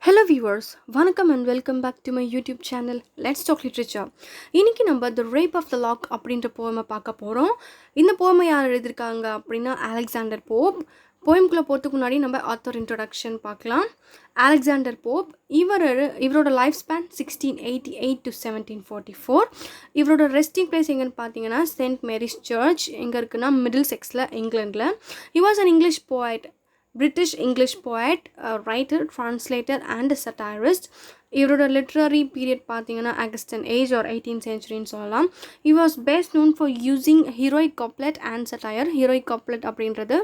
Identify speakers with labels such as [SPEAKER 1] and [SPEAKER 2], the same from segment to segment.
[SPEAKER 1] Hello viewers, வணக்கம் and welcome back to my YouTube channel. Let's talk literature. இன்னைக்கு நம்ம The Rape of the Lock அப்படின்ற போயமை பார்க்க போகிறோம். இந்த போயமை யார் எழுதியிருக்காங்க அப்படின்னா அலெக்சாண்டர் போப். போயம்குள்ளே போகிறதுக்கு முன்னாடி நம்ம ஆத்தர் இன்ட்ரொடக்ஷன் பார்க்கலாம். அலெக்சாண்டர் போப் இவரோட லைஃப் ஸ்பேன் 1688 to 1744. இவரோட ரெஸ்டிங் பிளேஸ் எங்கன்னு பார்த்தீங்கன்னா செயின்ட் மேரிஸ் சர்ச் எங்கே இருக்குன்னா middle செக்ஸில் இங்கிலாண்டில். He was an English poet, British English poet, writer, translator and a satirist. இவரோட லிட்ரரி பீரியட் பார்த்தீங்கன்னா Augustan age or 18th centuryன்னு சொல்லலாம். He was best known for using heroic couplet and satire. Heroic couplet அப்படின்றது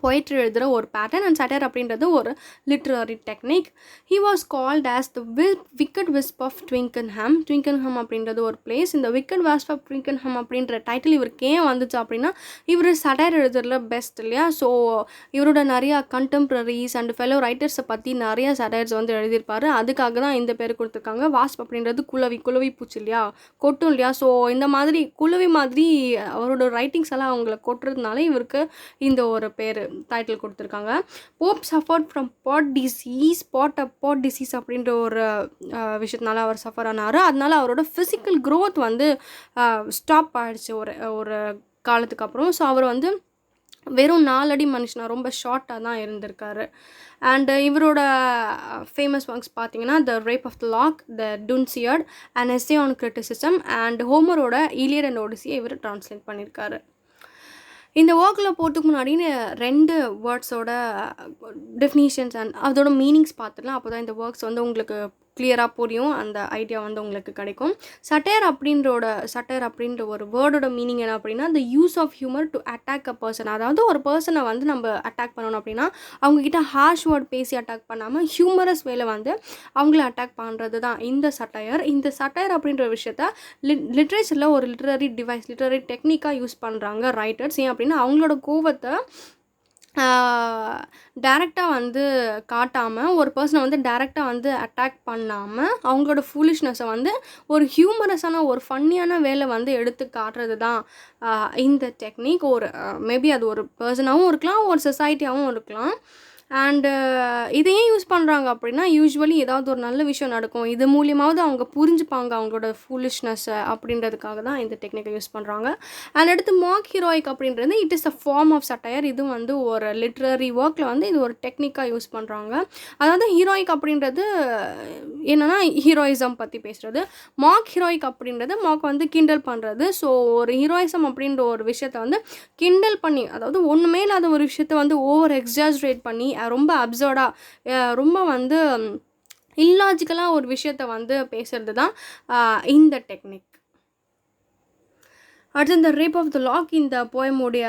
[SPEAKER 1] poetry எழுதுகிற ஒரு pattern and satire அப்படின்றது ஒரு literary technique. He was called as the wicked wisp of Twickenham. Twickenham அப்படின்றது ஒரு place. இந்த wicked wisp of Twickenham அப்படின்ற title இவருக்கு ஏன் வந்துச்சு அப்படின்னா இவர் satire எழுதுறதுல பெஸ்ட் இல்லையா. ஸோ இவரோட நிறையா கண்டெம்ப்ரரிஸ் அண்ட் ஃபெலோ ரைட்டர்ஸை பற்றி நிறையா சடையர்ஸ் வந்து எழுதியிருப்பார். அதுக்காக தான் இந்த பேர் கொடுத்துருக்காங்க. வாஸ்ப் அப்படின்றது குளவி பூச்சி இல்லையா, கொட்டும் இல்லையா. ஸோ இந்த மாதிரி குளவி மாதிரி அவரோட ரைட்டிங்ஸ் எல்லாம் அவங்கள கொட்டுறதுனால இவருக்கு இந்த ஒரு பேர் டைட்டில் கொடுத்துருக்காங்க. Pope suffered from bad disease அப்படின்ற ஒரு விஷயத்தினால அவர் சஃபர் ஆனார். அதனால அவரோட ஃபிசிக்கல் க்ரோத் வந்து ஸ்டாப் ஆகிடுச்சு ஒரு காலத்துக்கு அப்புறம். ஸோ அவர் வந்து வெறும் 4 அடி மனுஷனா ரொம்ப ஷார்ட்டாக தான் இருந்திருக்காரு. அண்ட் இவரோட ஃபேமஸ் ஒர்க்ஸ் பார்த்தீங்கன்னா the Rape of the Lock, the Dunciad, and Essay on Criticism and ஹோமரோட இலியட் அண்ட் ஒடிசியை இவர் ட்ரான்ஸ்லேட் பண்ணியிருக்காரு. இந்த ஒர்க்கில் போகிறதுக்கு முன்னாடி 2 வேர்ட்ஸோட டெஃபினிஷன்ஸ் அண்ட் அதோட மீனிங்ஸ் பார்த்துடலாம். அப்போ தான் இந்த ஒர்க்ஸ் வந்து உங்களுக்கு கிளியராக புரியும், அந்த ஐடியா வந்து உங்களுக்கு கிடைக்கும். சட்டையர் அப்படின்ற ஒரு வேர்டோட மீனிங் என்ன அப்படின்னா the use of humour to attack a person. அதாவது ஒரு பர்சனை வந்து நம்ம அட்டாக் பண்ணணும் அப்படின்னா அவங்கக்கிட்ட ஹார்ஷ் வேர்ட் பேசி அட்டாக் பண்ணாமல் ஹியூமரஸ் வேலை வந்து அவங்கள அட்டாக் பண்ணுறது தான் இந்த சட்டையர். இந்த சட்டையர் அப்படின்ற விஷயத்த லிட்ரேச்சரில் ஒரு லிட்ரரி டெக்னிக்காக யூஸ் பண்ணுறாங்க ரைட்டர்ஸ். ஏன் அப்படின்னா அவங்களோட கோவத்தை டைரெக்டாக வந்து காட்டாமல், ஒரு பர்சனை வந்து டைரெக்டாக வந்து அட்டாக் பண்ணாமல் அவங்களோட ஃபூலிஷ்னஸை வந்து ஒரு ஹியூமரஸான ஒரு ஃபன்னியான வேலை வந்து எடுத்து காட்டுறது தான் இந்த டெக்னிக். ஒரு மேபி அது ஒரு பர்சனாகவும் இருக்கலாம், ஒரு சொசைட்டியாகவும் இருக்கலாம். அண்டு இதை ஏன் யூஸ் பண்ணுறாங்க அப்படின்னா யூஸ்வலி ஏதாவது ஒரு நல்ல விஷயம் நடக்கும், இது மூலியமாவது அவங்க புரிஞ்சுப்பாங்க அவங்களோட ஃபூலிஷ்னஸ்ஸை அப்படின்றதுக்காக தான் இந்த டெக்னிக்கை யூஸ் பண்ணுறாங்க. அண்ட் அடுத்து மாக் ஹீரோயிக் அப்படின்றது it is a form of satire. இது வந்து ஒரு லிட்ரரி ஒர்க்கில் வந்து இது ஒரு டெக்னிக்காக யூஸ் பண்ணுறாங்க. அதாவது ஹீரோயிக் அப்படின்றது என்னென்னா ஹீரோயிசம் பற்றி பேசுகிறது. மாக் ஹீரோயிக் அப்படின்றது மாக் வந்து கிண்டல் பண்ணுறது. ஸோ ஒரு ஹீரோயிசம் அப்படின்ற ஒரு விஷயத்தை வந்து கிண்டல் பண்ணி, அதாவது ஒன்றுமே இல்லாத ஒரு விஷயத்தை வந்து ஓவர் எக்ஸாஜரேட் பண்ணி ரொம்ப அப்சர்டாக ரொம்ப வந்து இல்லாஜிக்கலாக ஒரு விஷயத்தை வந்து பேசுகிறது தான் இந்த டெக்னிக். அடுத்து இந்த ரேப் ஆஃப் த லாக் இந்த போயமுடைய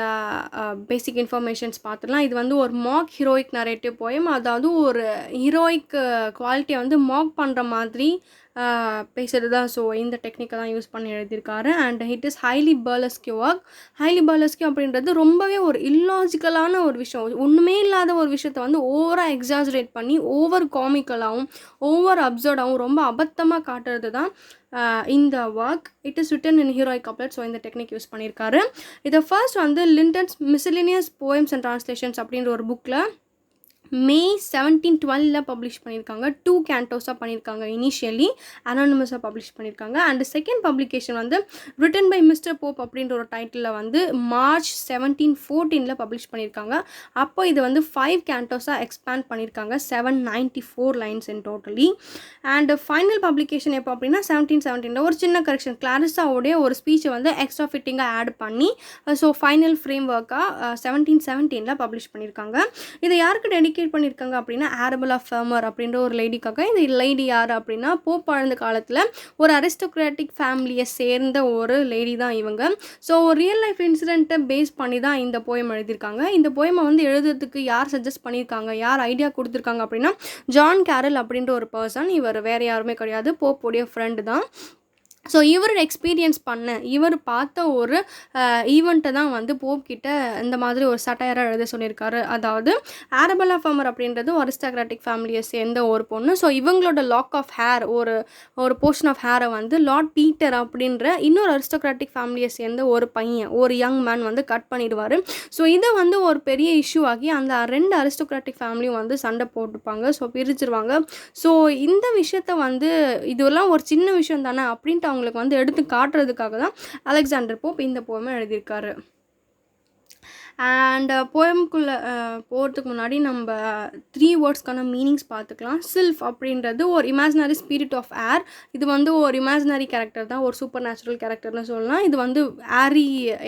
[SPEAKER 1] பேசிக் இன்ஃபர்மேஷன்ஸ் பார்த்துடலாம். இது வந்து ஒரு மாக் ஹீரோயிக் நரேட்டிவ் போயம். அதாவது ஒரு ஹீரோயிக் குவாலிட்டியை வந்து மாக் பண்ணுற மாதிரி பேசுகிறது தான். ஸோ இந்த டெக்னிக்கை தான் யூஸ் பண்ணி எழுதியிருக்காரு. And it is highly burlesque work. Highly burlesque அப்படின்றது ரொம்பவே ஒரு இல்லாஜிக்கலான ஒரு விஷயம், ஒன்றுமே இல்லாத ஒரு விஷயத்தை வந்து ஓவராக எக்ஸாஜரேட் பண்ணி ஓவர் காமிக்கலாகவும் ஓவர் அப்சர்டாகவும் ரொம்ப அபத்தமாக காட்டுறது தான் இந்த work. It is written in heroic couplet. So இந்த டெக்னிக் யூஸ் பண்ணியிருக்காரு. இதை ஃபர்ஸ்ட் வந்து லிண்டன்ஸ் மிஸ்லினியஸ் போயம்ஸ் அண்ட் ட்ரான்ஸ்லேஷன்ஸ் அப்படின்ற ஒரு புக்கில் May 1712 பப்ளிஷ் பண்ணியிருக்காங்க. 2 கேண்டோஸாக பண்ணியிருக்காங்க. இனிஷியலி அனானிமஸாக பப்ளிஷ் பண்ணியிருக்காங்க. அண்ட் செகண்ட் பப்ளிகேஷன் வந்து ரிட்டன் பை மிஸ்டர் போப் அப்படின்ற ஒரு டைட்டிலில் வந்து March 1714 பப்ளிஷ் பண்ணியிருக்காங்க. அப்போ இது வந்து 5 கேண்டோஸாக எக்ஸ்பேண்ட் பண்ணியிருக்காங்க. 794 lines in totally. And final publication எப்போ அப்படின்னா 1717 ஒரு சின்ன கரெக்ஷன், கிளாரிஸாவோடைய ஒரு ஸ்பீச்சை வந்து எக்ஸ்ட்ரா ஃபிட்டிங்காக ஆட் பண்ணி ஸோ ஃபைனல் ஃப்ரேம் ஒர்க்காக 1717 பப்ளிஷ் பண்ணியிருக்காங்க. இதை யாருக்கு டெடிகேட் பண்ணியிருக்காங்க அப்படின்னா ஆரபெல்லா ஃபெர்மர் அப்படின்ற ஒரு லேடிக்காக. இந்த லேடி யார் அப்படின்னா போப் வாழ்ந்த காலத்தில் ஒரு அரிஸ்டோக்ராட்டிக் ஃபேமிலியை சேர்ந்த ஒரு லேடி தான் இவங்க. ஸோ ஒரு ரியல் லைஃப் இன்சிடென்ட்டை பேஸ் பண்ணி தான் இந்த போயம் எழுதியிருக்காங்க. இந்த போயமை வந்து எழுதுறதுக்கு யார் சஜஸ்ட் பண்ணியிருக்காங்க, யார் ஐடியா கொடுத்துருக்காங்க அப்படின்னா ஜான் கேரல் அப்படின்ற ஒரு பர்சன். இவர் வேறு யாருமே கிடையாது, போப்போடைய ஃப்ரெண்டு தான். ஸோ இவர் எக்ஸ்பீரியன்ஸ் இவர் பார்த்த ஒரு ஈவெண்ட்டை தான் வந்து போப் கிட்ட இந்த மாதிரி ஒரு சட்டையராக எழுத சொல்லியிருக்காரு. அதாவது ஆரபெல்லா ஃபர்மர் அப்படின்றது ஒரு அரிஸ்டாக்ராட்டிக் ஃபேமிலியை சேர்ந்த ஒரு பொண்ணு. ஸோ இவங்களோட லாக் ஆஃப் ஹேர் ஒரு ஒரு போர்ஷன் ஆஃப் ஹேரை வந்து லார்ட் பீட்டர் அப்படின்ற இன்னொரு அரிஸ்டோக்ராட்டிக் ஃபேமிலியை சேர்ந்த ஒரு பையன், ஒரு யங் மேன் வந்து கட் பண்ணிடுவார். ஸோ இதை வந்து ஒரு பெரிய இஷ்யூ ஆகி அந்த 2 அரிஸ்டோக்ராட்டிக் ஃபேமிலியும் வந்து சண்டை போட்டுப்பாங்க. ஸோ பிரிச்சிருவாங்க. ஸோ இந்த விஷயத்த வந்து இதெல்லாம் ஒரு சின்ன விஷயம் தானே அப்படின்ட்டு அவங்களுக்கு வந்து எடுத்து காட்டுறதுக்காக தான் அலெக்சாண்டர் போப் இந்த போயமை எழுதியிருக்காரு. அண்ட் போயம்குள்ளே போகிறதுக்கு முன்னாடி நம்ம 3 வேர்ட்ஸ்க்கான மீனிங்ஸ் பார்த்துக்கலாம். சில்ஃப் அப்படின்றது ஒரு இமேஜினரி ஸ்பிரிட் ஆஃப் ஏர். இது வந்து ஒரு இமேஜினரி கேரக்டர் தான், ஒரு சூப்பர் நேச்சுரல் கேரக்டர்னு சொல்லலாம். இது வந்து ஏரி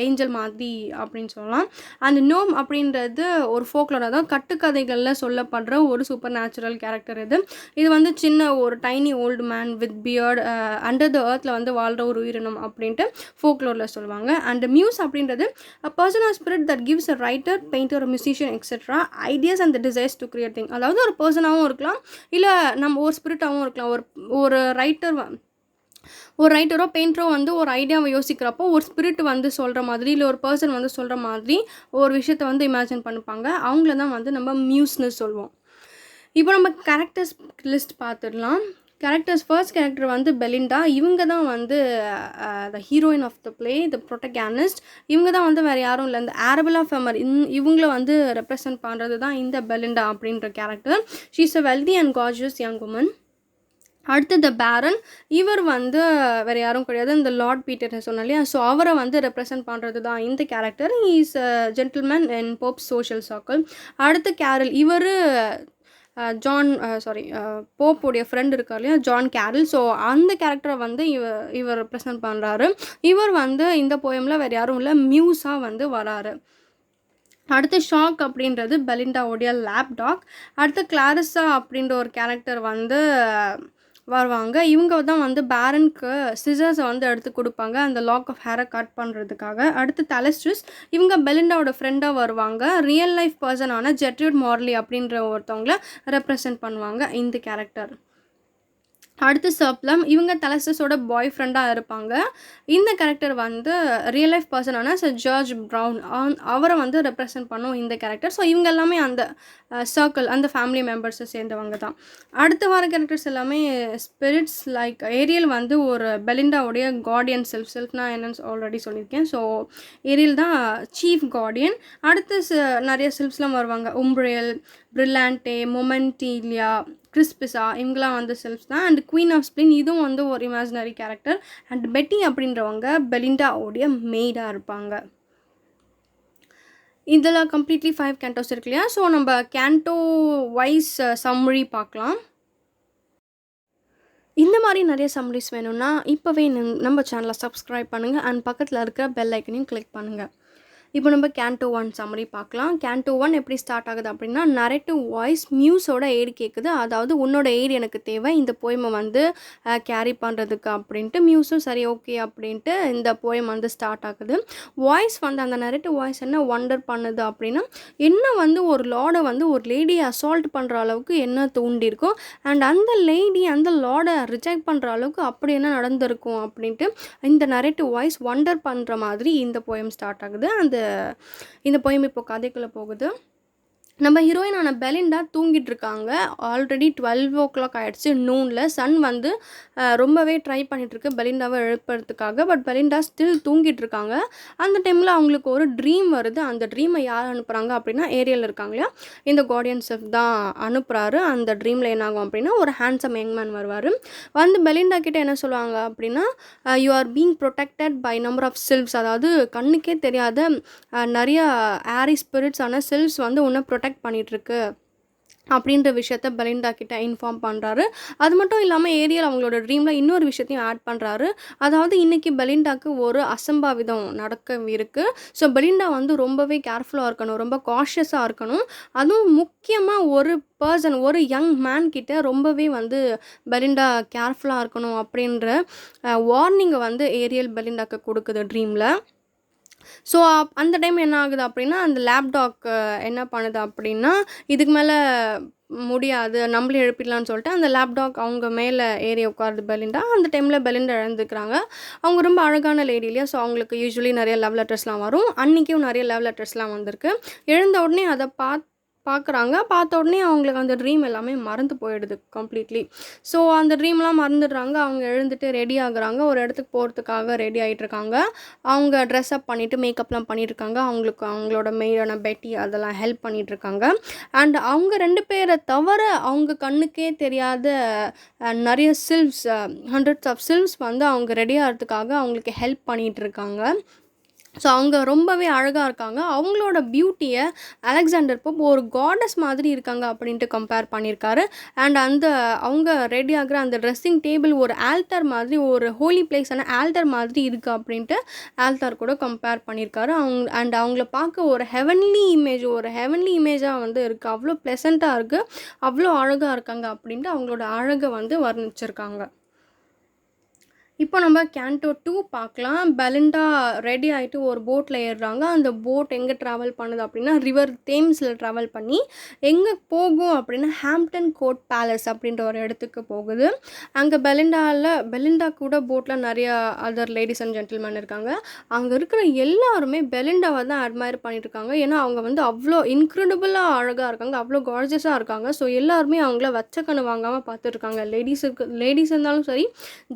[SPEAKER 1] ஏஞ்சல் மாதிரி அப்படின்னு சொல்லலாம். அண்ட் நோம் அப்படின்றது ஒரு ஃபோக்லோர், அதாவது கட்டுக்கதைகளில் சொல்லப்படுற ஒரு சூப்பர் நேச்சுரல் கேரக்டர். இது வந்து சின்ன ஒரு tiny old man with beard under the எர்த்தில் வந்து வாழ்கிற ஒரு உயிரினம் அப்படின்ட்டு ஃபோக்லோரில் சொல்லுவாங்க. அண்ட் மியூஸ் அப்படின்றது a person or spirit that gives a writer, painter, a musician, etc. ideas and the desires to create things. அதாவது ஒரு பர்சனாகவும் இருக்கலாம், இல்லை நம்ம ஒரு ஸ்பிரிட்டாகவும் இருக்கலாம். ஒரு ரைட்டரோ பெயிண்டரோ வந்து ஒரு ஐடியாவை யோசிக்கிறப்போ ஒரு ஸ்பிரிட் வந்து சொல்கிற மாதிரி, இல்லை ஒரு பர்சன் வந்து சொல்கிற மாதிரி ஒரு விஷயத்தை வந்து இமேஜின் பண்ணிப்பாங்க. அவங்கள தான் வந்து நம்ம மியூஸ்னு சொல்லுவோம். இப்போ நம்ம கேரக்டர்ஸ் லிஸ்ட் பார்த்துடலாம். கேரக்டர்ஸ் ஃபர்ஸ்ட் கேரக்டர் வந்து பெலிண்டா. இவங்க தான் வந்து the heroine of the play, the protagonist. இவங்க தான் வந்து வேறு யாரும் இல்லை, இந்த ஆரபெல்லா ஃபர்மர் இவங்கள வந்து ரெப்ரசன்ட் பண்ணுறது தான் இந்த பெலிண்டா அப்படின்ற character. She is a wealthy and gorgeous young woman. அடுத்து த பேரன். இவர் வந்து வேறு யாரும் கிடையாது, இந்த லார்ட் பீட்டர் சொன்னோம் இல்லையா, ஸோ அவரை வந்து ரெப்ரசன்ட் பண்ணுறது தான் இந்த character. Is a gentleman in Pope social circle. அடுத்து கேரல். இவர் போப்போடைய ஃப்ரெண்ட் இருக்கார் இல்லையா, ஜான் கேரல். ஸோ அந்த கேரக்டரை வந்து இவர் ரெப்ரசன்ட் பண்ணுறாரு. இவர் வந்து இந்த போயமில் வேறு யாரும் இல்லை, மியூஸாக வந்து வராரு. அடுத்து ஷாக் அப்படின்றது பெலிண்டாவுடைய லேப்டாக். அடுத்து கிளாரிஸா அப்படின்ற ஒரு கேரக்டர் வந்து வருவாங்க. இவங்க தான் வந்து பேரனுக்கு சிசர்ஸை வந்து எடுத்து கொடுப்பாங்க அந்த லாக் ஆஃப் ஹேரை கட் பண்ணுறதுக்காக. அடுத்து தலஸ்ட்ரிஸ். இவங்க பெலிண்டாவோட ஃப்ரெண்டாக வருவாங்க. ரியல் லைஃப் பர்சனான ஜெட்ரூட் மார்லி அப்படின்ற ஒருத்தவங்கள ரெப்ரசன்ட் பண்ணுவாங்க இந்த கேரக்டர். அடுத்து சர்ப்ளம். இவங்க தலஸ்டஸோட பாய் ஃப்ரெண்டாக இருப்பாங்க. இந்த கேரக்டர் வந்து ரியல் லைஃப் பர்சனான ஜார்ஜ் ப்ரவுன் அவரை வந்து ரெப்ரசன்ட் பண்ணும் இந்த கேரக்டர். ஸோ இவங்க எல்லாமே அந்த சர்க்கிள், அந்த ஃபேமிலி மெம்பர்ஸை சேர்ந்தவங்க தான். அடுத்து வர கேரக்டர்ஸ் எல்லாமே ஸ்பிரிட்ஸ். லைக் ஏரியல் வந்து ஒரு பெலிண்டாவுடைய கார்டியன் செல்ஃப்னால் என்னன்னு ஆல்ரெடி சொல்லியிருக்கேன். ஸோ ஏரியல் தான் சீஃப் கார்டியன். அடுத்து நிறைய செல்ஃப்ஸ்லாம் வருவாங்க. உம்ப்ரியல், பிரில்லாண்டே, மொமெண்டீலியா, கிறிஸ்பிஸா, இவங்களாம் வந்து செல்ஃப்ஸ் தான். அண்ட் குவீன் ஆஃப் ஸ்பிளின், இதுவும் வந்து ஒரு இமேஜினரி கேரக்டர். அண்ட் பெட்டி அப்படின்றவங்க பெலிண்டாவுடைய மெய்டாக இருப்பாங்க. இதில் கம்ப்ளீட்லி 5 கேண்டோஸ் இருக்கு இல்லையா. ஸோ நம்ம கேண்டோ வைஸ் சம்மரி பார்க்கலாம். இந்த மாதிரி நிறைய சம்மரிஸ் வேணும்னா இப்போவே நம்ம சேனலை சப்ஸ்கிரைப் பண்ணுங்கள் அண்ட் பக்கத்தில் இருக்கிற பெல் ஐக்கனையும் கிளிக் பண்ணுங்கள். இப்போ நம்ம கேண்டோ 1 சம்மரி பார்க்கலாம். கேண்டோ 1 எப்படி ஸ்டார்ட் ஆகுது அப்படின்னா, நரேட்டிவ் வாய்ஸ் மியூஸோட எய்டு கேட்குது. அதாவது உன்னோட எய்டு எனக்கு தேவை இந்த போயமை வந்து கேரி பண்ணுறதுக்கு அப்படின்ட்டு. மியூஸும் சரி ஓகே அப்படின்ட்டு இந்த போயம் வந்து ஸ்டார்ட் ஆகுது. வாய்ஸ் வந்து அந்த நரேட்டிவ் வாய்ஸ் என்ன ஒண்டர் பண்ணுது அப்படின்னா, என்ன வந்து ஒரு லார்டை வந்து ஒரு லேடியை அசால்ட் பண்ணுற அளவுக்கு என்ன தூண்டிருக்கும், அண்ட் அந்த லேடி அந்த லார்டை ரிஜெக்ட் பண்ணுற அளவுக்கு அப்படி என்ன நடந்திருக்கும் அப்படின்ட்டு இந்த நரேட்டிவ் வாய்ஸ் ஒண்டர் பண்ணுற மாதிரி இந்த போயம் ஸ்டார்ட் ஆகுது. இந்த போயம் இப்போ கதைக்குள்ளே போகுது. நம்ம ஹீரோயினான பெலிண்டா தூங்கிட்டு இருக்காங்க. ஆல்ரெடி 12 o'clock ஆகிடுச்சு. நூனில் சன் வந்து ரொம்பவே ட்ரை பண்ணிகிட்ருக்கு பெலிண்டாவை எழுப்புறதுக்காக. பட் பெலிண்டா ஸ்டில் தூங்கிட்டு இருக்காங்க. அந்த டைமில் அவங்களுக்கு ஒரு ட்ரீம் வருது. அந்த ட்ரீமை யார் அனுப்புகிறாங்க அப்படின்னா, ஏரியல் இருக்காங்க இல்லையா, இந்த கார்டியன் செஃப் தான் அனுப்புகிறாரு. அந்த ட்ரீமில் என்ன ஆகும் அப்படின்னா, ஒரு ஹேண்ட்ஸம் யங்மேன் வருவார். வந்து பெலிண்டா கிட்டே என்ன சொல்லுவாங்க அப்படின்னா, you are being protected by number of sylphs. அதாவது கண்ணுக்கே தெரியாத நிறைய ஏரி ஸ்பிரிட்ஸான செல்ஃப்ஸ் வந்து உன்னை ப்ரொடெக்ட் பண்ணிகிட்ருக்கு அப்படின்ற விஷயத்த பெலிண்டா கிட்ட இன்ஃபார்ம் பண்ணுறாரு. அது மட்டும் இல்லாமல் ஏரியல் அவங்களோட ட்ரீமில் இன்னொரு விஷயத்தையும் ஆட் பண்ணுறாரு. அதாவது இன்றைக்கி பெலிண்டாவுக்கு ஒரு அசம்பாவிதம் நடக்க இருக்குது. ஸோ பெலிண்டா வந்து ரொம்பவே கேர்ஃபுல்லாக இருக்கணும், ரொம்ப காஷியஸாக இருக்கணும். அதுவும் முக்கியமாக ஒரு யங் மேன் கிட்ட ரொம்பவே வந்து பெலிண்டா கேர்ஃபுல்லாக இருக்கணும் அப்படின்ற வார்னிங்கை வந்து ஏரியல் பெலிண்டாக்கு கொடுக்குது ட்ரீமில். ஸோ அந்த டைம் என்ன ஆகுது அப்படின்னா, அந்த லேப்டாக் என்ன பண்ணுது அப்படின்னா, இதுக்கு மேலே முடியாது, நம்மளே எழுப்பிடலான்னு சொல்லிட்டு அந்த லேப்டாக் அவங்க மேலே ஏறி உட்காருது பெலிண்டா. அந்த டைமில் பெலிண்டா இழந்துக்கிறாங்க. அவங்க ரொம்ப அழகான லேடி இல்லையா? ஸோ அவங்களுக்கு யூஸ்வலி நிறைய லவ் லெட்டர்ஸ்லாம் வரும். அன்றைக்கும் நிறைய லவ் லெட்டர்ஸ்லாம் வந்திருக்கு. எழுந்த உடனே அதை பார்க்குறாங்க. பார்த்த உடனே அவங்களுக்கு அந்த ட்ரீம் எல்லாமே மறந்து போயிடுது கம்ப்ளீட்லி. ஸோ அந்த ட்ரீம்லாம் மறந்துடுறாங்க. அவங்க எழுந்துட்டு ரெடி ஆகுறாங்க. ஒரு இடத்துக்கு போகிறதுக்காக ரெடி ஆகிட்டுருக்காங்க. அவங்க ட்ரெஸ் அப் பண்ணிவிட்டு மேக்கப்லாம் பண்ணிட்டுருக்காங்க. அவங்களுக்கு அவங்களோட மெய்டான பெட்டி அதெல்லாம் ஹெல்ப் பண்ணிகிட்ருக்காங்க. அண்ட் அவங்க 2 பேரை தவிர அவங்க கண்ணுக்கே தெரியாத நிறைய சில்வ்ஸ், ஹண்ட்ரட்ஸ் ஆஃப் சில்வ்ஸ் வந்து அவங்க ரெடி ஆகிறதுக்காக அவங்களுக்கு ஹெல்ப் பண்ணிகிட்ருக்காங்க. ஸோ அவங்க ரொம்பவே அழகாக இருக்காங்க. அவங்களோட பியூட்டியை அலெக்சாண்டர் போப் ஒரு காடஸ் மாதிரி இருக்காங்க அப்படின்ட்டு கம்பேர் பண்ணியிருக்காரு. அண்ட் அவங்க ரெடி ஆகிற அந்த ட்ரெஸ்ஸிங் டேபிள் ஒரு ஆல்டர் மாதிரி, ஒரு ஹோலி பிளேஸான ஆல்டர் மாதிரி இருக்குது அப்படின்ட்டு ஆல்டர் கூட கம்பேர் பண்ணியிருக்காரு. அவங்கள பார்க்க ஒரு ஹெவன்லி இமேஜாக வந்து இருக்குது. அவ்வளோ ப்ளசண்ட்டாக இருக்குது, அவ்வளோ அழகாக இருக்காங்க அப்படின்ட்டு அவங்களோட அழகை வந்து வர்ணிச்சிருக்காங்க. இப்போ நம்ம கேண்டோ 2 பார்க்கலாம். பெலிண்டா ரெடி ஆகிட்டு ஒரு போட்டில் ஏறுறாங்க. அந்த போட் எங்கே ட்ராவல் பண்ணுது அப்படின்னா ரிவர் தேம்ஸில் ட்ராவல் பண்ணி எங்கே போகும் அப்படின்னா ஹாம்ப்டன் கோர்ட் பேலஸ் அப்படின்ற ஒரு இடத்துக்கு போகுது. அங்கே பெலிண்டா கூட போட்டில் நிறையா அதர் லேடிஸ் அண்ட் ஜென்டில்மேன் இருக்காங்க. அங்கே இருக்கிற எல்லாருமே பெலிண்டாவை தான் அட்மையர் பண்ணிட்டு இருக்காங்க. ஏன்னா அவங்க வந்து அவ்வளோ இன்க்ரெடிபிளாக அழகாக இருக்காங்க, அவ்வளோ கார்ஜஸாக இருக்காங்க. ஸோ எல்லாருமே அவங்கள வச்ச கண்ணு வாங்காமல் பார்த்துட்ருக்காங்க. லேடிஸ் இருந்தாலும் சரி,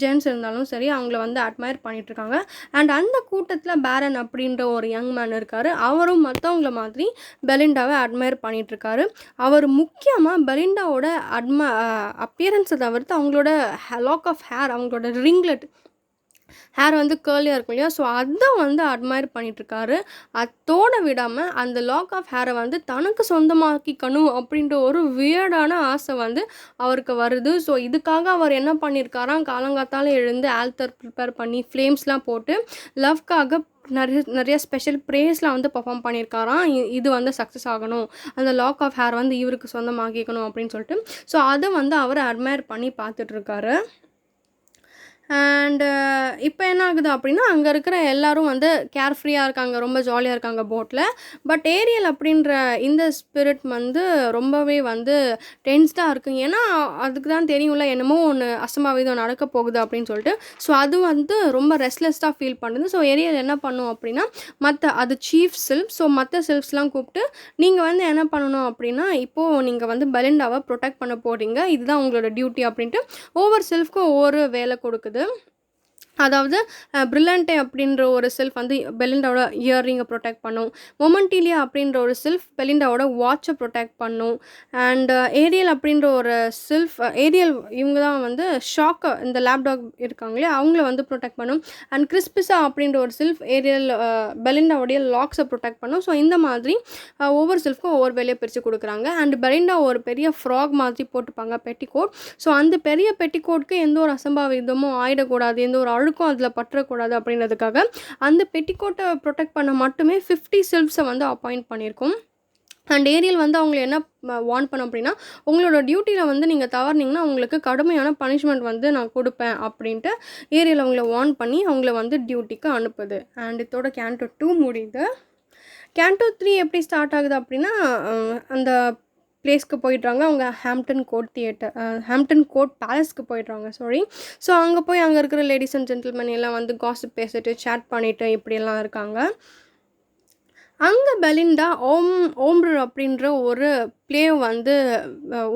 [SPEAKER 1] ஜென்ட்ஸ் இருந்தாலும் சரி, அவங்கள வந்து அட்மையர் பண்ணிகிட்ருக்காங்க. அண்ட் அந்த கூட்டத்தில் பேரன் அப்படின்ற ஒரு யங் மேன் இருக்கார். அவரும் மற்றவங்கள மாதிரி பெலிண்டாவை அட்மையர் பண்ணிகிட்ருக்காரு. அவர் முக்கியமாக பெலிண்டாவோட அப்பியரன்ஸை தவிர்த்து அவங்களோட லாக் ஆஃப் ஹேர், அவங்களோட ரிங்லெட் ஹேர் வந்து கேர்லியாக இருக்கும் இல்லையா? ஸோ அதை வந்து அட்மையர் பண்ணிகிட்ருக்காரு. அதோடு விடாமல் அந்த லாக் ஆஃப் ஹேரை வந்து தனக்கு சொந்தமாக்கிக்கணும் அப்படின்ற ஒரு வியர்டான ஆசை வந்து அவருக்கு வருது. ஸோ இதுக்காக அவர் என்ன பண்ணியிருக்காராம், காலங்காத்தால் எழுந்து ஆல்டர் ப்ரிப்பேர் பண்ணி ஃப்ளேம்ஸ்லாம் போட்டு லவ்க்காக நிறைய ஸ்பெஷல் ப்ரேஸ்லாம் வந்து பர்ஃபார்ம் பண்ணியிருக்காராம். இது வந்து சக்ஸஸ் ஆகணும், அந்த லாக் ஆஃப் ஹேர் வந்து இவருக்கு சொந்தமாக்கிக்கணும் அப்படின்னு சொல்லிட்டு. ஸோ அதை வந்து அவர் அட்மையர் பண்ணி பார்த்துட்ருக்காரு. அண்டு இப்போ என்ன ஆகுது அப்படின்னா அங்கே இருக்கிற எல்லோரும் வந்து கேர்ஃப்ரீயாக இருக்காங்க, ரொம்ப ஜாலியாக இருக்காங்க போட்டில். பட் ஏரியல் அப்படின்ற இந்த ஸ்பிரிட் வந்து ரொம்பவே வந்து டென்ஸ்டாக இருக்குது. ஏன்னா அதுக்கு தான் தெரியும்ல என்னமோ ஒன்று அசம்பாவிதம் நடக்க போகுது அப்படின்னு சொல்லிட்டு. ஸோ அது வந்து ரொம்ப ரெஸ்ட்லெஸ்ஸாக ஃபீல் பண்ணுது. ஸோ ஏரியல் என்ன பண்ணும் அப்படின்னா அது சீஃப் செல்ஃப். ஸோ மற்ற செல்ஃப்ஸ்லாம் கூப்பிட்டு நீங்கள் வந்து என்ன பண்ணணும் அப்படின்னா இப்போது நீங்கள் வந்து பெலிண்டாவை ப்ரொடெக்ட் பண்ண போகிறீங்க, இதுதான் உங்களோட டியூட்டி அப்படின்ட்டு ஒவ்வொரு செல்ஃப்க்கும் ஒவ்வொரு வேலை கொடுக்குது. அதாவது பிரில்லண்டே அப்படின்ற ஒரு செல்ஃப் வந்து பெலிண்டாவோட இயர்ரிங்கை ப்ரொடெக்ட் பண்ணும். மொமெண்டிலியா அப்படின்ற ஒரு செல்ஃப் பெலிண்டாவோட வாட்சை ப்ரொடெக்ட் பண்ணும். அண்ட் ஏரியல் அப்படின்ற ஒரு செல்ஃப், ஏரியல் இவங்க தான் வந்து ஷாக்கை, இந்த லேப்டாக் இருக்காங்களே அவங்கள வந்து ப்ரொடெக்ட் பண்ணும். அண்ட் கிறிஸ்பிஸா அப்படின்ற ஒரு செல்ஃப் ஏரியல் பெலிண்டாவோடைய லாக்ஸை ப்ரொடெக்ட் பண்ணும். ஸோ இந்த மாதிரி ஒவ்வொரு செல்ஃப்க்கும் ஒவ்வொரு வேலையை பிரித்து கொடுக்குறாங்க. அண்ட் பெலிண்டா ஒரு பெரிய ஃப்ராக் மாதிரி போட்டுப்பாங்க, பெட்டிக்கோட். ஸோ அந்த பெரிய பெட்டிக்கோட்க்கு எந்த ஒரு அசம்பாவிதமும் ஆயிடக்கூடாது, எந்த ஒரு அழுக்கும் அதில் பற்றக்கூடாது அப்படின்றதுக்காக அந்த பெட்டிக்கோட்டை ப்ரொடெக்ட் பண்ண மட்டுமே 50 செல்ஃப்ஸை வந்து அப்பாயிண்ட் பண்ணியிருக்கோம். அண்ட் ஏரியல் வந்து அவங்கள என்ன வார்ன் பண்ணோம் அப்படின்னா உங்களோட டியூட்டியில் வந்து நீங்கள் தவறுனீங்கன்னா உங்களுக்கு கடுமையான பனிஷ்மெண்ட் வந்து நான் கொடுப்பேன் அப்படின்ட்டு ஏரியல் அவங்கள வார்ன் பண்ணி அவங்கள வந்து டியூட்டிக்கு அனுப்புது. அண்ட் இதோட கேண்டோ 2 முடியுது. கேண்டோ 3 எப்படி ஸ்டார்ட் ஆகுது அப்படின்னா அந்த பிளேஸ்க்கு போயிடுறாங்க. அவங்க ஹாம்ப்டன் கோர்ட் பேலஸ்க்கு போயிடுறாங்க. ஸோ அங்கே போய் அங்கே இருக்கிற லேடிஸ் அண்ட் ஜென்டில்மேன் எல்லாம் வந்து காசிப் பேசிட்டு சேட் பண்ணிவிட்டு இப்படியெல்லாம் இருக்காங்க. அங்கே பெலிண்டா ஓம்ப்ரர் அப்படின்ற ஒரு வந்து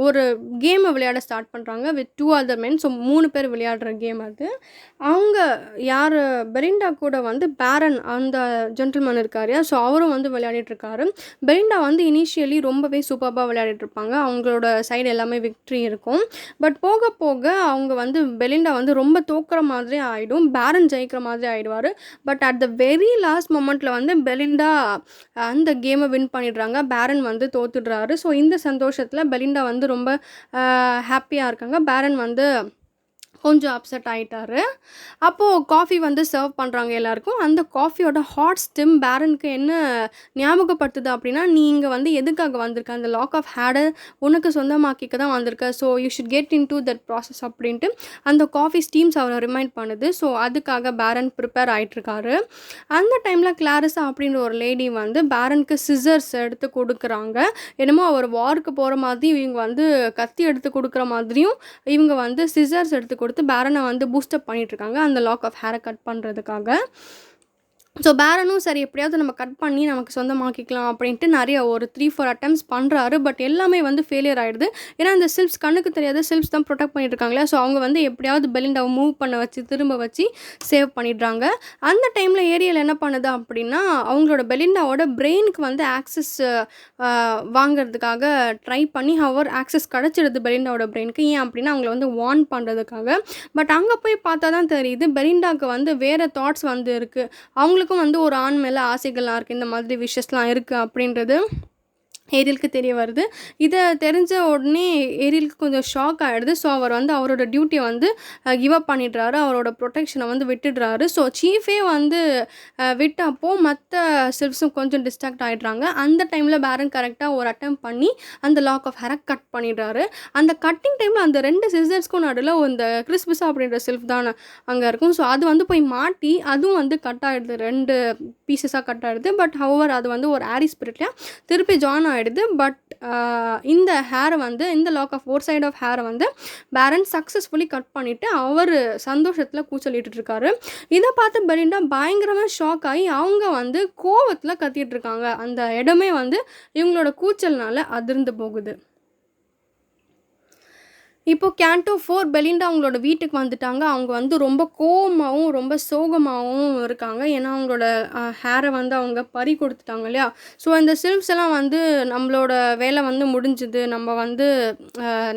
[SPEAKER 1] ஒரு கேமை விளையாட ஸ்டார்ட் பண்ணுறாங்க வித் 2 other men. ஸோ 3 பேர் விளையாடுற கேம் அது. அவங்க யார், பெலிண்டா கூட வந்து பேரன் அந்த ஜென்டில்மேன் இருக்காரு. ஸோ அவரும் வந்து விளையாடிட்டுருக்காரு. பெலிண்டா வந்து இனிஷியலி ரொம்பவே சூப்பராக விளையாடிட்டுருப்பாங்க, அவங்களோட சைடு எல்லாமே விக்ட்ரி இருக்கும். பட் போக போக அவங்க வந்து பெலிண்டா வந்து ரொம்ப தோக்குற மாதிரி ஆகிடும், பேரன் ஜெயிக்கிற மாதிரி ஆகிடுவார். But at the very last மொமெண்ட்டில் வந்து பெலிண்டா அந்த கேமை வின் பண்ணிடுறாங்க, பேரன் வந்து தோத்துடுறாரு. ஸோ இந்த சந்தோஷத்தில் பெலிண்டா வந்து ரொம்ப ஹாப்பியாக இருக்காங்க. பேரன் வந்து கொஞ்சம் அப்செட் ஆயிட்டாரு. அப்போது காஃபி வந்து சர்வ் பண்ணுறாங்க எல்லாருக்கும். அந்த காஃபியோட ஹாட் ஸ்டிம் பேரனுக்கு என்ன ஞாபகப்படுத்துது அப்படின்னா, "நீ இங்க வந்து எதுக்காக வந்திருக்க? அந்த லாக் ஆஃப் ஹேரை உனக்கு சொந்தமாக்கிக்க தான் வந்திருக்க. So you should get into that process" அப்படின்ட்டு அந்த காஃபி ஸ்டீம்ஸ் அவரை ரிமைண்ட் பண்ணுது. ஸோ அதுக்காக பேரன் ப்ரிப்பேர் ஆயிட்டுருக்காரு. அந்த டைமில் கிளாரிஸா அப்படின்ற ஒரு லேடி வந்து பேரனுக்கு சிசர்ஸ் எடுத்து கொடுக்குறாங்க. என்னமோ அவர் வாருக்கு போகிற மாதிரி இவங்க வந்து கத்தி எடுத்து கொடுக்குற மாதிரியும் இவங்க வந்து சிசர்ஸ் எடுத்து கொடுத்து பேரனை வந்து பூஸ்டப் பண்ணிகிட்ருக்காங்க அந்த லாக் ஆஃப் ஹேரை கட் பண்ணுறதுக்காக. ஸோ பேரனும் சரி எப்படியாவது நம்ம கட் பண்ணி நமக்கு சொந்தமாக்கிக்கலாம் அப்படின்ட்டு நிறைய ஒரு 3-4 அட்டெம்ப்ட்ஸ் பண்ணுறாரு. பட் எல்லாமே வந்து ஃபெயிலியர் ஆகிடுது. ஏன்னா அந்த சில்ப்ஸ் கண்ணுக்கு தெரியாத சில்ப்ஸ் தான் ப்ரொடெக்ட் பண்ணிட்டுருக்காங்களே. ஸோ அவங்க வந்து எப்படியாவது பெலிண்டாவை மூவ் பண்ண வச்சு திரும்ப வச்சு சேவ் பண்ணிடுறாங்க. அந்த டைமில் ஏரியல் என்ன பண்ணுது அப்படின்னா, அவங்களோட பெலிண்டாவோட பிரெயினுக்கு வந்து ஆக்சஸ் வாங்கிறதுக்காக ட்ரை பண்ணி ஆக்சஸ் கிடச்சிடுது பெலிண்டாவோட பிரெயினுக்கு. ஏன் அப்படின்னா அவங்கள வந்து வார்ன் பண்ணுறதுக்காக. பட் அங்கே போய் பார்த்தா தான் தெரியுது பெலிண்டாவுக்கு வந்து வேறு தாட்ஸ் வந்து இருக்குது. அவங்களுக்கும் வந்து ஒரு ஆண் மேலே ஆசைகள்லாம் இருக்குது, இந்த மாதிரி விஷஸ்லாம் இருக்குது அப்படின்றது ஏரியலுக்கு தெரிய வருது. இதை தெரிஞ்ச உடனே ஏரியலுக்கு கொஞ்சம் ஷாக் ஆகிடுது. ஸோ அவர் வந்து அவரோட டியூட்டியை வந்து கிவ் அப் பண்ணிடுறாரு. அவரோட ப்ரொடெக்ஷனை வந்து விட்டுடுறாரு. ஸோ சீஃபே வந்து விட்டப்போ மற்ற சில்ப்ஸும் கொஞ்சம் டிஸ்ட்ராக்ட் ஆகிடுறாங்க. அந்த டைமில் பேரன் கரெக்டாக ஒரு அட்டெம்ப்ட் பண்ணி அந்த லாக் ஆஃப் ஹேரை கட் பண்ணிடுறாரு. அந்த கட்டிங் டைமில் அந்த 2 சிசர்ஸ்க்கும் நடுவில் இந்த கிறிஸ்பிஸா அப்படின்ற சில்ப் தான் அங்கே இருக்கும். ஸோ அது வந்து போய் மாட்டி அதுவும் வந்து கட் ஆகிடுது, 2 பீசஸாக கட் ஆகிடுது. பட் ஹவர் அது வந்து ஒரு ஆரி ஸ்பிரிட்லையாக திருப்பி ஜாயின் ஆகிடுது. பட் இந்த ஹேரை வந்து இந்த லாக் ஆஃப் ஒரு சைட் ஆஃப் ஹேரை வந்து பேரன் சக்ஸஸ்ஃபுல்லி கட் பண்ணிவிட்டு அவர் சந்தோஷத்தில் கூச்சலிட்டு இருக்காரு. இதை பார்த்து பெலிண்டா பயங்கரமாக ஷாக் ஆகி அவங்க வந்து கோவத்தில் கத்திட்டு இருக்காங்க. அந்த இடமே வந்து இவங்களோட கூச்சல்னால அதிர்ந்து போகுது. இப்போது கேண்டோ 4 பெலிண்டா அவங்களோட வீட்டுக்கு வந்துட்டாங்க. அவங்க வந்து ரொம்ப கோவமாகவும் ரொம்ப சோகமாகவும் இருக்காங்க. ஏன்னா அவங்களோட ஹேரை வந்து அவங்க பறி கொடுத்துட்டாங்க இல்லையா. ஸோ இந்த சில்ப்ஸ் எல்லாம் வந்து நம்மளோட வேலை வந்து முடிஞ்சுது, நம்ம வந்து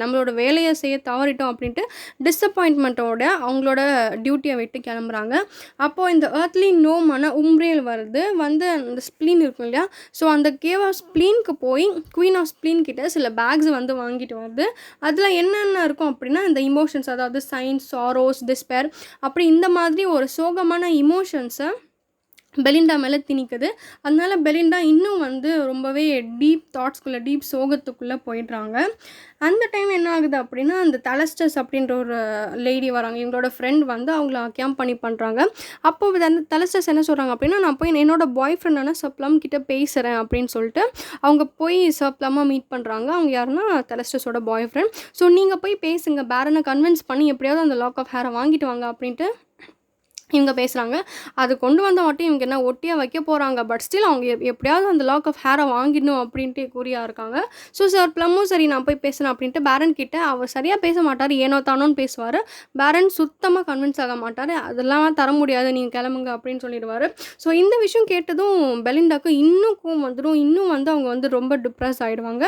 [SPEAKER 1] நம்மளோட வேலையை செய்ய தவறிட்டோம் அப்படின்ட்டு டிஸப்பாயின்ட்மெண்ட்டோட அவங்களோட டியூட்டியை விட்டு கிளம்புறாங்க. அப்போது இந்த எர்த்லி நோமான உம்ரேல் வருது. வந்து அந்த ஸ்ப்ளீன் இருக்கும் இல்லையா. ஸோ அந்த கேவ் ஆஃப் ஸ்ப்ளீனுக்கு போய் குவீன் ஆஃப் ஸ்ப்ளீன் கிட்ட சில பேக்ஸ் வந்து வாங்கிட்டு வருது. அதில் என்னென்ன இருக்கும் அப்படின்னா இந்த இமோஷன்ஸ், அதாவது சைன்ஸ், சாரோஸ், டிஸ்பேர், அப்படி இந்த மாதிரி ஒரு சோகமான இமோஷன்ஸை பெலிண்டா மேலே திணிக்குது. அதனால பெலிண்டா இன்னும் வந்து ரொம்பவே டீப் தாட்ஸ்குள்ளே, டீப் சோகத்துக்குள்ளே போயிடுறாங்க. அந்த டைம் என்ன ஆகுது அப்படின்னா, அந்த தலஸ்டஸ் அப்படின்ற ஒரு லேடி வராங்க. இவங்களோட ஃப்ரெண்ட் வந்து அவங்கள அக்யாம்பனி பண்ணுறாங்க. அப்போ அந்த தலஸ்டஸ் என்ன சொல்கிறாங்க அப்படின்னா, நான் போய் என்னோட பாய் ஃப்ரெண்டான சப்ளம் கிட்ட பேசுகிறேன் அப்படின்னு சொல்லிட்டு அவங்க போய் சப்ளமாக மீட் பண்ணுறாங்க. அவங்க யாருன்னா தலஸ்டஸோட பாய் ஃப்ரெண்ட். ஸோ நீங்கள் போய் பேசுங்க, பேரனை கன்வின்ஸ் பண்ணி எப்படியாவது அந்த லாக் ஆஃப் ஹேரை வாங்கிட்டு வாங்க அப்படின்ட்டு இவங்க பேசுகிறாங்க. அது கொண்டு வந்தால் மட்டும் இவங்க என்ன ஒட்டியாக வைக்க போகிறாங்க. பட் ஸ்டில் அவங்க எப்படியாவது அந்த லாக் ஆஃப் ஹேரை வாங்கிடணும் அப்படின்ட்டு குறியாக இருக்காங்க. ஸோ சார் ப்ளம்மும் சரி நான் போய் பேசுகிறேன் அப்படின்ட்டு பேரன் கிட்ட அவர் சரியாக பேச மாட்டார், ஏனோ தானோன்னு பேசுவார். பேரன் சுத்தமாக கன்வின்ஸ் ஆக மாட்டார். அதெல்லாம் தர முடியாது, நீங்கள் கிளம்புங்க அப்படின்னு சொல்லிடுவார். ஸோ இந்த விஷயம் கேட்டதும் பெலிண்டாக்கு இன்னும் கோவம் வந்துடும். இன்னும் வந்து அவங்க வந்து ரொம்ப டிப்ரெஸ் ஆகிடுவாங்க.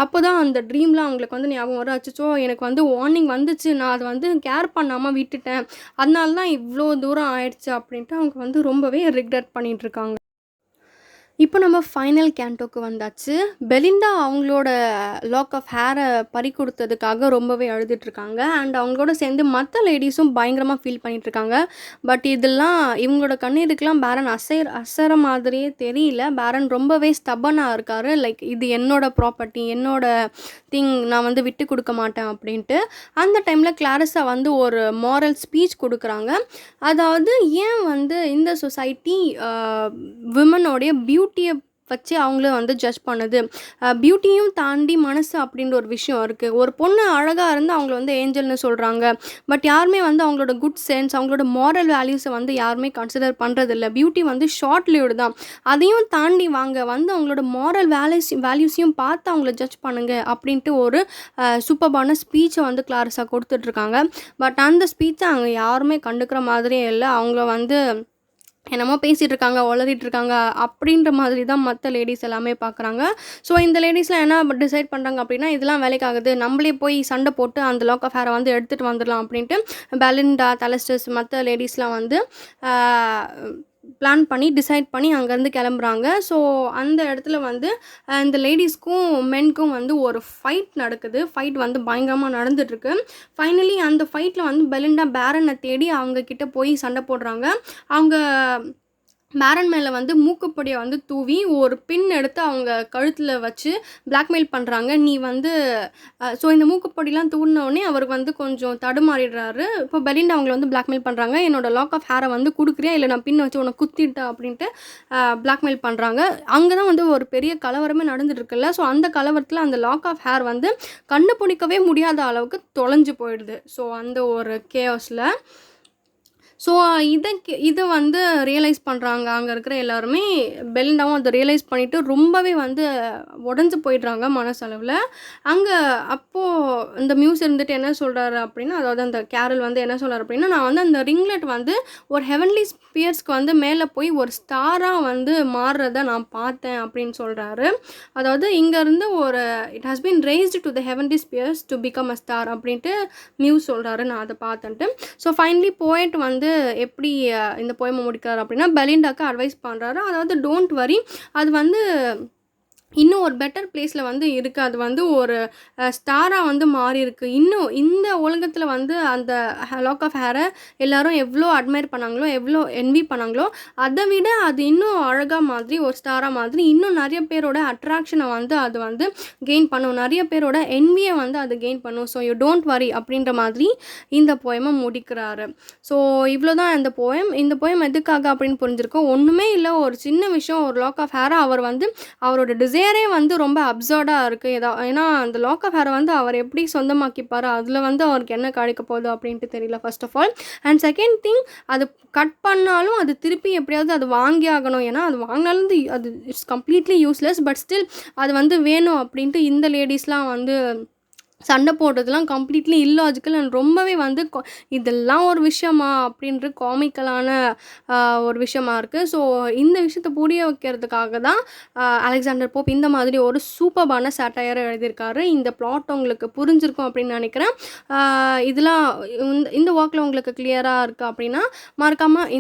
[SPEAKER 1] அப்போ தான் அந்த ட்ரீமில் அவங்களுக்கு வந்து ஞாபகம் வரும், அச்சோ எனக்கு வந்து வார்னிங் வந்துச்சு, நான் அதை வந்து கேர் பண்ணாமல் விட்டுட்டேன், அதனால தான் இவ்வளோ தூரம் ஆயிடுச்சு அப்படின்ட்டு அவங்க வந்து ரொம்பவே ரிக்ரெட் பண்ணிட்டு இருக்காங்க. இப்போ நம்ம ஃபைனல் கேண்டோக்கு வந்தாச்சு. பெலிண்டா அவங்களோட லாக் ஆஃப் ஹேரை பறி கொடுத்ததுக்காக ரொம்பவே அழுதுட்ருக்காங்க. அண்ட் அவங்களோட சேர்ந்து மற்ற லேடிஸும் பயங்கரமாக ஃபீல் பண்ணிகிட்ருக்காங்க. பட் இதெல்லாம் இவங்களோட கண்ணீருக்கெலாம் பேரன் அசர மாதிரியே தெரியல. பேரன் ரொம்பவே ஸ்டபனாக இருக்கார். லைக் இது என்னோட ப்ராப்பர்ட்டி, என்னோட திங், நான் வந்து விட்டு கொடுக்க மாட்டேன் அப்படின்ட்டு. அந்த டைமில் கிளாரிஸா வந்து ஒரு மாரல் ஸ்பீச் கொடுக்குறாங்க. அதாவது ஏன் வந்து இந்த சொசைட்டி விமனோடைய பியூட்டியை வச்சு அவங்கள வந்து ஜட்ஜ் பண்ணுது. பியூட்டியும் தாண்டி மனசு அப்படின்ற ஒரு விஷயம் இருக்குது. ஒரு பொண்ணு அழகாக இருந்து அவங்கள வந்து ஏஞ்சல்னு சொல்கிறாங்க. பட் யாருமே வந்து அவங்களோட குட் சென்ஸ், அவங்களோட மாரல் வேல்யூஸை வந்து யாருமே கன்சிடர் பண்ணுறதில்ல. பியூட்டி வந்து ஷார்ட் லிவ்டு தான். அதையும் தாண்டி வாங்க வந்து அவங்களோட மாரல் வேல்யூஸையும் பார்த்து அவங்கள ஜட்ஜ் பண்ணுங்க அப்படின்ட்டு ஒரு சூப்பர்பான ஸ்பீச்சை வந்து கிளாரிஸா கொடுத்துட்ருக்காங்க. பட் அந்த ஸ்பீச்சை அங்கே யாருமே கண்டுக்கிற மாதிரியே இல்லை. அவங்கள வந்து என்னமோ பேசிகிட்டு இருக்காங்க, வளரிட்டு இருக்காங்க அப்படின்ற மாதிரி தான் மற்ற லேடிஸ் எல்லாமே பார்க்குறாங்க. ஸோ இந்த லேடிஸ்லாம் என்ன டிசைட் பண்ணுறாங்க அப்படின்னா, இதெல்லாம் வேலைக்காகுது, நம்மளே போய் சண்டை போட்டு அந்த லாக் ஆஃப் ஹேரை வந்து எடுத்துகிட்டு வந்துடலாம் அப்படின்ட்டு பெலிண்டா, தலஸ்டஸ், மற்ற லேடிஸ்லாம் வந்து பிளான் பண்ணி டிசைட் பண்ணி அங்கேருந்து கிளம்புறாங்க. ஸோ அந்த இடத்துல வந்து இந்த லேடீஸ்க்கும் மென்க்கும் வந்து ஒரு ஃபைட் நடக்குது. ஃபைட் வந்து பயங்கரமா நடந்துட்டுருக்கு. ஃபைனலி அந்த ஃபைட்ல வந்து பெலிண்டா பேரனை தேடி அவங்க கிட்ட போய் சண்டை போடுறாங்க. அவங்க பேரன் மேலே வந்து மூக்குப்பொடியை வந்து தூவி ஒரு பின் எடுத்து அவங்க கழுத்தில் வச்சு பிளாக்மெயில் பண்ணுறாங்க. நீ வந்து ஸோ இந்த மூக்குப்பொடிலாம் தூண்டினோடனே அவருக்கு வந்து கொஞ்சம் தடுமாறிடுறாரு. இப்போ பெலிண்டா அவங்கள வந்து பிளாக்மெயில் பண்ணுறாங்க. என்னோட லாக் ஆஃப் ஹேரை வந்து கொடுக்குறியா இல்லை நான் பின் வச்சு உன்னை குத்திட்டேன் அப்படின்ட்டு பிளாக்மெயில் பண்ணுறாங்க. அங்கே தான் வந்து ஒரு பெரிய கலவரமே நடந்துட்டு இருக்குல்ல. ஸோ அந்த கலவரத்தில் அந்த லாக் ஆஃப் ஹேர் வந்து கண்டுபிடிக்கவே முடியாத அளவுக்கு தொலைஞ்சு போயிடுது. ஸோ அந்த ஒரு கேஆஸில் ஸோ இதை வந்து ரியலைஸ் பண்ணுறாங்க அங்கே இருக்கிற எல்லாருமே. பெலிண்டாவும் அதை ரியலைஸ் பண்ணிவிட்டு ரொம்பவே வந்து உடஞ்சி போயிடுறாங்க மனசளவில். அங்கே அப்போது இந்த மியூஸ் இருந்துட்டு என்ன சொல்கிறாரு அப்படின்னா, அதாவது அந்த கேரல் வந்து என்ன சொல்கிறார் அப்படின்னா, நான் வந்து அந்த ரிங்லெட் வந்து ஒரு ஹெவன்லி ஸ்பியர்ஸ்க்கு வந்து மேலே போய் ஒரு ஸ்டாராக வந்து மாறுறத நான் பார்த்தேன் அப்படின்னு சொல்கிறாரு. அதாவது இங்கேருந்து ஒரு it has been raised to the heavenly Spears to become a star அப்படின்ட்டு மியூஸ் சொல்கிறாரு. நான் அதை பார்த்தேன்ட்டு. ஸோ ஃபைனலி போயிட்டு வந்து எப்படி இந்த போயமை முடிக்கிறார் அப்படின்னா, பெலிண்டாக்கு அட்வைஸ் பண்ணுறாரு. அதாவது டோன்ட் வரி, அது வந்து இன்னும் ஒரு பெட்டர் பிளேஸில் வந்து இருக்குது. அது வந்து ஒரு ஸ்டாராக வந்து மாறி இருக்குது. இன்னும் இந்த உலகத்தில் வந்து அந்த லாக் ஆஃப் ஹேரை எல்லாரும் எவ்வளோ அட்மையர் பண்ணாங்களோ, எவ்வளோ என்வி பண்ணாங்களோ, அதை விட அது இன்னும் அழகாக மாதிரி ஒரு ஸ்டாராக மாதிரி இன்னும் நிறைய பேரோட அட்ராக்ஷனை வந்து அது வந்து கெயின் பண்ணும். நிறைய பேரோட என்வியை வந்து அது கெயின் பண்ணும். ஸோ யூ டோன்ட் வரி அப்படின்ற மாதிரி இந்த போயமை முடிக்கிறாரு. ஸோ இவ்வளோ தான் இந்த போயம். இந்த போயம் எதுக்காக அப்படின்னு புரிஞ்சிருக்கோம். ஒன்றுமே இல்லை, ஒரு சின்ன விஷயம், ஒரு லாக் ஆஃப் ஹேரை அவர் வந்து அவரோட டிசைரே வந்து ரொம்ப அப்சர்டாக இருக்குது. ஏன்னா அந்த லாக் ஆஃப் ஹேரை வந்து அவர் எப்படி சொந்தமாக்கிப்பார், அதில் வந்து அவருக்கு என்ன கிடைக்க போகுது அப்படின்ட்டு தெரியல first of all. And second thing, அது கட் பண்ணாலும் அது திருப்பி எப்படியாவது அது வாங்கி ஆகணும். ஏன்னா அது வாங்கினாலும் அது it's completely useless. But still அது வந்து வேணும் அப்படின்ட்டு இந்த லேடிஸ்லாம் வந்து சண்டை போடுறதுலாம் கம்ப்ளீட்லி இல்லாஜிக்கல் அண்ட் ரொம்பவே வந்து இதெல்லாம் ஒரு விஷயமா அப்படின்ற காமிக்கலான ஒரு விஷயமா இருக்குது. ஸோ இந்த விஷயத்தை புரிய வைக்கிறதுக்காக தான் அலெக்சாண்டர் போப் இந்த மாதிரி ஒரு சூப்பர்பான சாட்டையரை எழுதியிருக்காரு. இந்த பிளாட் உங்களுக்கு புரிஞ்சிருக்கும் அப்படின்னு நினைக்கிறேன். இதெல்லாம் இந்த ஒர்க்கில் உங்களுக்கு கிளியராக இருக்குது அப்படின்னா மறக்காமல்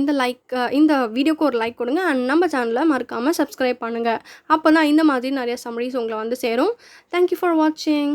[SPEAKER 1] இந்த வீடியோக்கு ஒரு லைக் கொடுங்க. அண்ட் நம்ம சேனலை மறக்காமல் சப்ஸ்கிரைப் பண்ணுங்கள். அப்போ தான் இந்த மாதிரி நிறைய சம்மரிஸ் உங்களை வந்து சேரும். தேங்க்யூ ஃபார் வாட்சிங்.